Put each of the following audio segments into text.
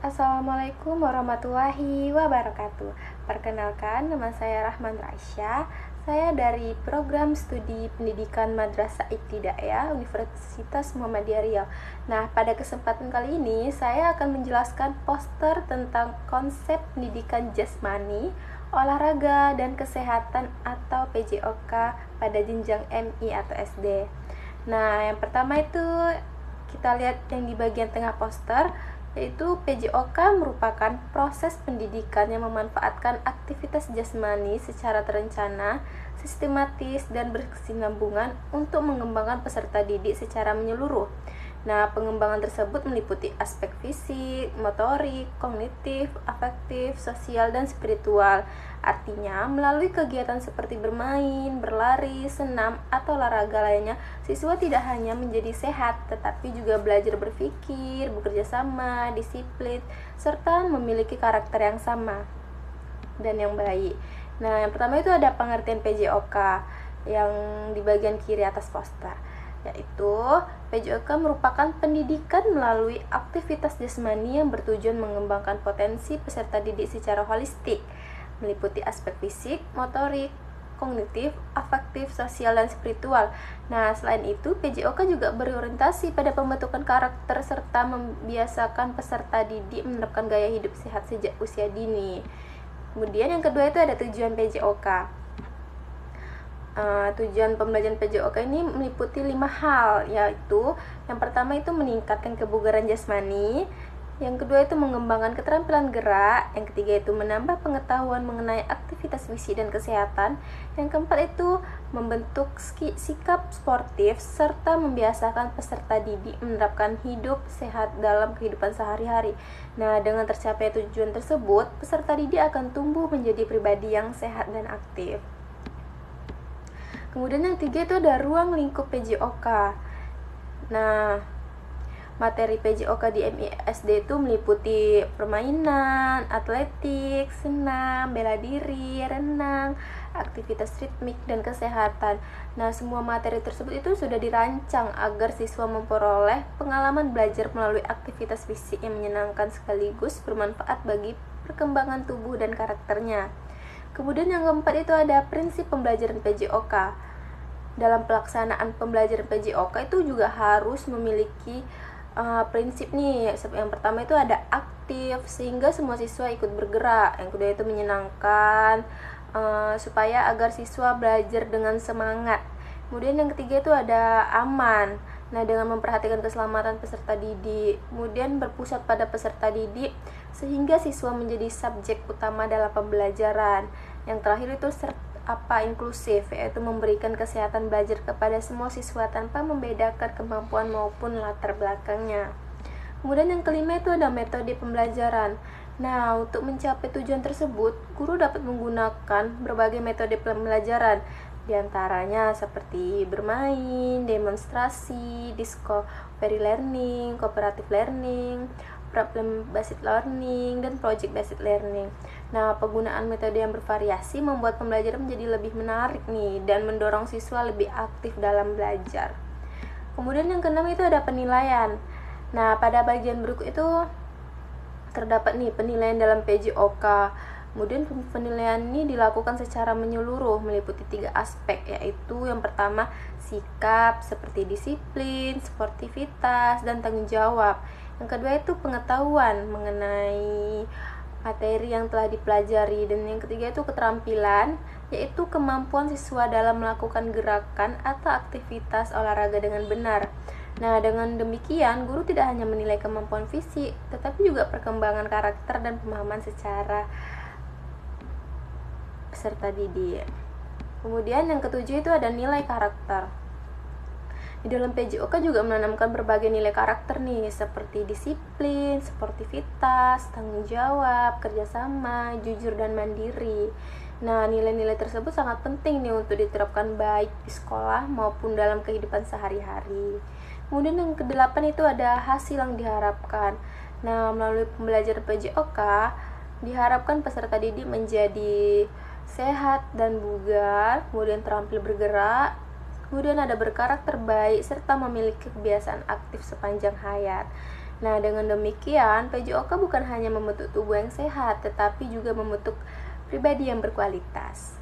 Assalamualaikum warahmatullahi wabarakatuh. Perkenalkan, nama saya Rahman Raisya. Saya dari Program Studi Pendidikan Madrasah Ibtidaiyah Universitas Muhammadiyah Riau. Nah, pada kesempatan kali ini saya akan menjelaskan poster tentang konsep pendidikan jasmani, olahraga, dan kesehatan atau PJOK pada jenjang MI atau SD. Nah, yang pertama itu kita lihat yang di bagian tengah poster, yaitu PJOK merupakan proses pendidikan yang memanfaatkan aktivitas jasmani secara terencana, sistematis, dan berkesinambungan untuk mengembangkan peserta didik secara menyeluruh. Nah, pengembangan tersebut meliputi aspek fisik, motorik, kognitif, afektif, sosial, dan spiritual. Artinya, melalui kegiatan seperti bermain, berlari, senam, atau olahraga lainnya, siswa tidak hanya menjadi sehat, tetapi juga belajar berpikir, bekerja sama, disiplin, serta memiliki karakter yang sama dan yang baik. Nah, yang pertama itu ada pengertian PJOK yang di bagian kiri atas poster, yaitu PJOK merupakan pendidikan melalui aktivitas jasmani yang bertujuan mengembangkan potensi peserta didik secara holistik, meliputi aspek fisik, motorik, kognitif, afektif, sosial, dan spiritual. Nah, selain itu, PJOK juga berorientasi pada pembentukan karakter serta membiasakan peserta didik menerapkan gaya hidup sehat sejak usia dini. Kemudian yang kedua itu ada tujuan PJOK. Tujuan pembelajaran PJOK ini meliputi 5 hal, yaitu yang pertama itu meningkatkan kebugaran jasmani, yang kedua itu mengembangkan keterampilan gerak, yang ketiga itu menambah pengetahuan mengenai aktivitas fisik dan kesehatan, yang keempat itu membentuk sikap sportif serta membiasakan peserta didik menerapkan hidup sehat dalam kehidupan sehari-hari. Nah, dengan tercapai tujuan tersebut, peserta didik akan tumbuh menjadi pribadi yang sehat dan aktif. Kemudian yang ketiga itu ada ruang lingkup PJOK. Nah, materi PJOK di MISD itu meliputi permainan, atletik, senam, bela diri, renang, aktivitas ritmik, dan kesehatan. Nah, semua materi tersebut itu sudah dirancang agar siswa memperoleh pengalaman belajar melalui aktivitas fisik yang menyenangkan sekaligus bermanfaat bagi perkembangan tubuh dan karakternya. Kemudian yang keempat itu ada prinsip pembelajaran PJOK. Dalam pelaksanaan pembelajaran PJOK itu juga harus memiliki prinsip nih. Yang pertama itu ada aktif, sehingga semua siswa ikut bergerak. Yang kedua itu menyenangkan, supaya agar siswa belajar dengan semangat. Kemudian yang ketiga itu ada aman. Nah, dengan memperhatikan keselamatan peserta didik, kemudian berpusat pada peserta didik sehingga siswa menjadi subjek utama dalam pembelajaran. Yang terakhir itu inklusif, yaitu memberikan kesehatan belajar kepada semua siswa tanpa membedakan kemampuan maupun latar belakangnya. Kemudian yang kelima itu ada metode pembelajaran. Nah, untuk mencapai tujuan tersebut, guru dapat menggunakan berbagai metode pembelajaran, di antaranya seperti bermain, demonstrasi, discovery learning, cooperative learning, problem based learning, dan project based learning. Nah, penggunaan metode yang bervariasi membuat pembelajaran menjadi lebih menarik nih dan mendorong siswa lebih aktif dalam belajar. Kemudian yang keenam itu ada penilaian. Nah, pada bagian berikut itu terdapat nih penilaian dalam PJOK. Kemudian penilaian ini dilakukan secara menyeluruh, meliputi 3 aspek, yaitu yang pertama sikap seperti disiplin, sportivitas, dan tanggung jawab. Yang kedua itu pengetahuan mengenai materi yang telah dipelajari, dan yang ketiga itu keterampilan, yaitu kemampuan siswa dalam melakukan gerakan atau aktivitas olahraga dengan benar. Nah, dengan demikian guru tidak hanya menilai kemampuan fisik, tetapi juga perkembangan karakter dan pemahaman secara peserta didik. Kemudian yang ketujuh itu ada nilai karakter. Di dalam PJOK juga menanamkan berbagai nilai karakter nih, seperti disiplin, sportivitas, tanggung jawab, kerjasama, jujur, dan mandiri. Nah, nilai-nilai tersebut sangat penting nih untuk diterapkan baik di sekolah maupun dalam kehidupan sehari-hari. Kemudian yang kedelapan itu ada hasil yang diharapkan. Nah, melalui pembelajaran PJOK diharapkan peserta didik menjadi sehat dan bugar, kemudian terampil bergerak, kemudian ada berkarakter baik, serta memiliki kebiasaan aktif sepanjang hayat. Nah, dengan demikian, PJOK bukan hanya membentuk tubuh yang sehat, tetapi juga membentuk pribadi yang berkualitas.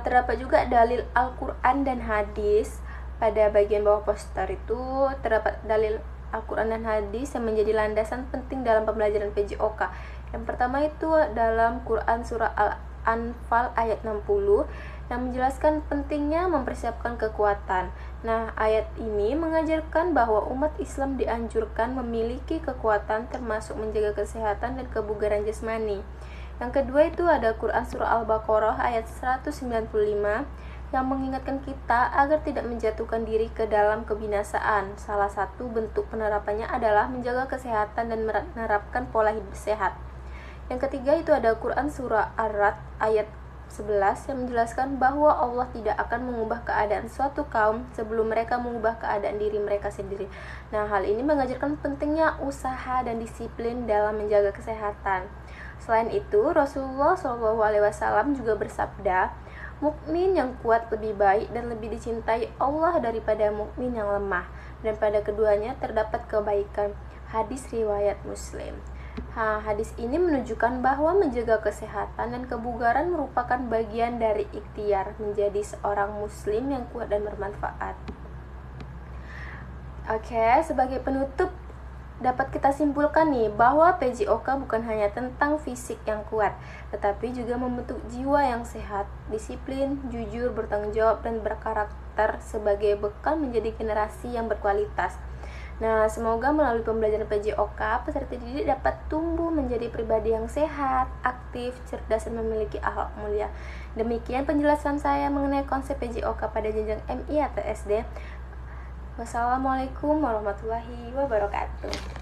Terdapat juga dalil Al-Quran dan hadis. Pada bagian bawah poster itu terdapat dalil Al-Quran dan hadis yang menjadi landasan penting dalam pembelajaran PJOK. Yang pertama itu dalam Quran surah Al-Anfal ayat 60 yang menjelaskan pentingnya mempersiapkan kekuatan. Nah, ayat ini mengajarkan bahwa umat Islam dianjurkan memiliki kekuatan termasuk menjaga kesehatan dan kebugaran jasmani. Yang kedua itu ada Quran surah Al-Baqarah ayat 195 yang mengingatkan kita agar tidak menjatuhkan diri ke dalam kebinasaan. Salah satu bentuk penerapannya adalah menjaga kesehatan dan menerapkan pola hidup sehat. Yang ketiga itu ada Quran surah Ar-Ra'd ayat 11 yang menjelaskan bahwa Allah tidak akan mengubah keadaan suatu kaum sebelum mereka mengubah keadaan diri mereka sendiri. Nah, hal ini mengajarkan pentingnya usaha dan disiplin dalam menjaga kesehatan. Selain itu, Rasulullah SAW juga bersabda, mukmin yang kuat lebih baik dan lebih dicintai Allah daripada mukmin yang lemah, dan pada keduanya terdapat kebaikan. Hadis riwayat Muslim. Hadis ini menunjukkan bahwa menjaga kesehatan dan kebugaran merupakan bagian dari ikhtiar menjadi seorang muslim yang kuat dan bermanfaat. Sebagai penutup dapat kita simpulkan nih bahwa PJOK bukan hanya tentang fisik yang kuat, tetapi juga membentuk jiwa yang sehat, disiplin, jujur, bertanggung jawab, dan berkarakter sebagai bekal menjadi generasi yang berkualitas. Nah, semoga melalui pembelajaran PJOK, peserta didik dapat tumbuh menjadi pribadi yang sehat, aktif, cerdas, dan memiliki akhlak mulia. Demikian penjelasan saya mengenai konsep PJOK pada jenjang MI atau SD. Wassalamualaikum warahmatullahi wabarakatuh.